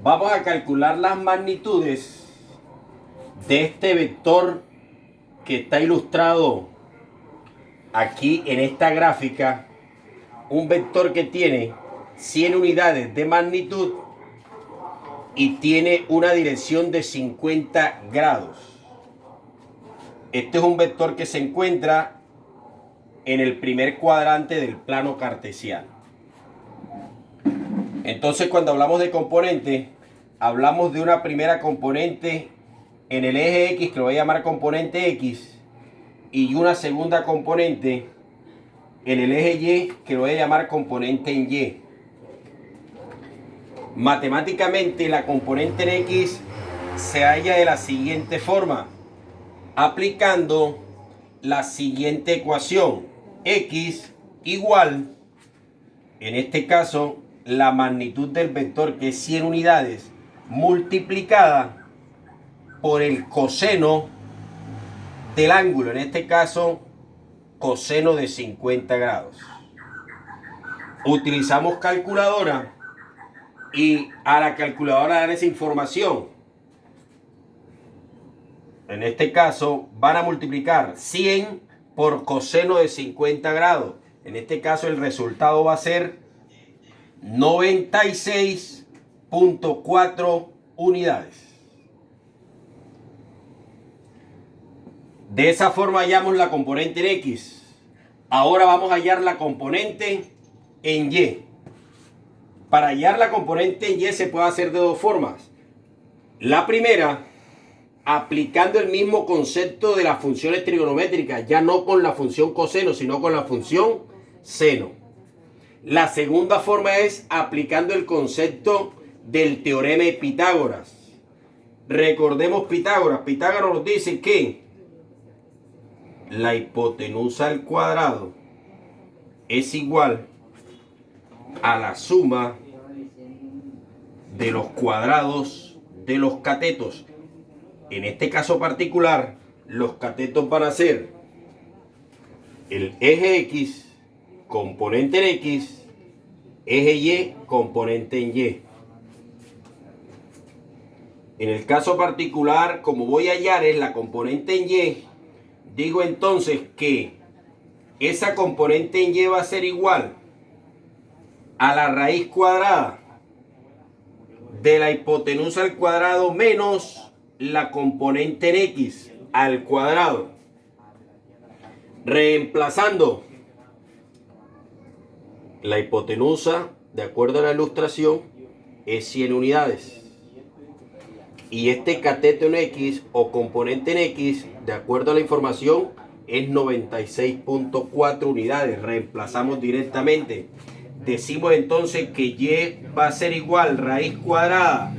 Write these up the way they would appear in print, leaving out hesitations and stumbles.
Vamos a calcular las magnitudes de este vector que está ilustrado aquí en esta gráfica. Un vector que tiene 100 unidades de magnitud y tiene una dirección de 50 grados. Este es un vector que se encuentra en el primer cuadrante del plano cartesiano. Entonces, cuando hablamos de componente, hablamos de una primera componente en el eje X, que lo voy a llamar componente X, y una segunda componente en el eje Y, que lo voy a llamar componente en Y. Matemáticamente, la componente en X se halla de la siguiente forma, aplicando la siguiente ecuación: X igual, en este caso, la magnitud del vector, que es 100 unidades, multiplicada por el coseno del ángulo, en este caso, coseno de 50 grados. Utilizamos calculadora y a la calculadora dan esa información. En este caso, van a multiplicar 100 por coseno de 50 grados. En este caso, el resultado va a ser 96.4 unidades. De esa forma hallamos la componente en X. Ahora vamos a hallar la componente en Y. Para hallar la componente en Y se puede hacer de dos formas. La primera, aplicando el mismo concepto de las funciones trigonométricas, ya no con la función coseno, sino con la función seno. La segunda forma es aplicando el concepto del teorema de Pitágoras. Recordemos Pitágoras. Pitágoras nos dice que la hipotenusa al cuadrado es igual a la suma de los cuadrados de los catetos. En este caso particular, los catetos van a ser el eje X, componente en X, eje Y, componente en Y. En el caso particular, como voy a hallar en la componente en Y, digo entonces que esa componente en Y va a ser igual a la raíz cuadrada de la hipotenusa al cuadrado menos la componente en X al cuadrado. Reemplazando la hipotenusa, de acuerdo a la ilustración, es 100 unidades. Y este cateto en X o componente en X, de acuerdo a la información, es 96.4 unidades. Reemplazamos directamente. Decimos entonces que Y va a ser igual raíz cuadrada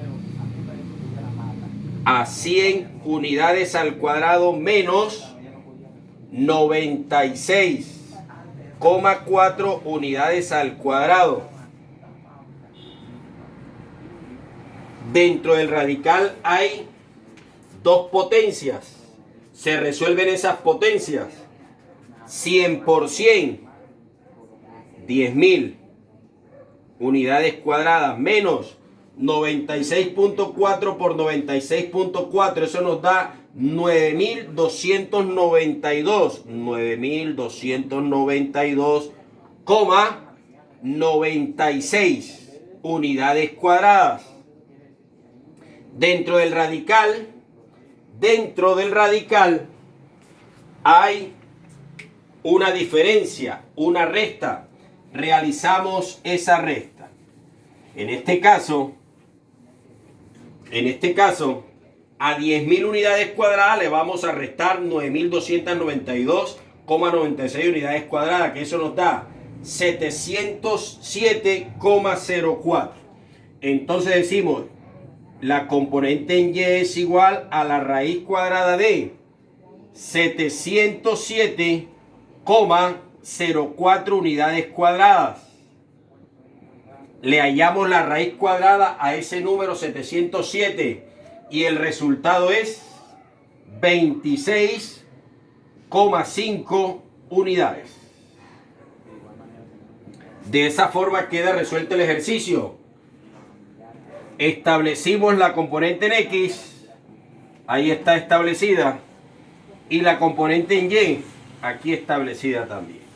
a 100 unidades al cuadrado menos 96,4 unidades al cuadrado. Dentro del radical hay dos potencias. Se resuelven esas potencias. 100 por 100, 10.000 unidades cuadradas menos 96.4 por 96.4, eso nos da 9.292. 9.292,96 unidades cuadradas. Dentro del radical hay una diferencia, una resta. Realizamos esa resta. En este caso, a 10.000 unidades cuadradas le vamos a restar 9.292,96 unidades cuadradas, que eso nos da 707,04. Entonces decimos, la componente en Y es igual a la raíz cuadrada de 707,04 unidades cuadradas. Le hallamos la raíz cuadrada a ese número 707 y el resultado es 26,5 unidades. De esa forma queda resuelto el ejercicio. Establecimos la componente en X, ahí está establecida, y la componente en Y, aquí establecida también.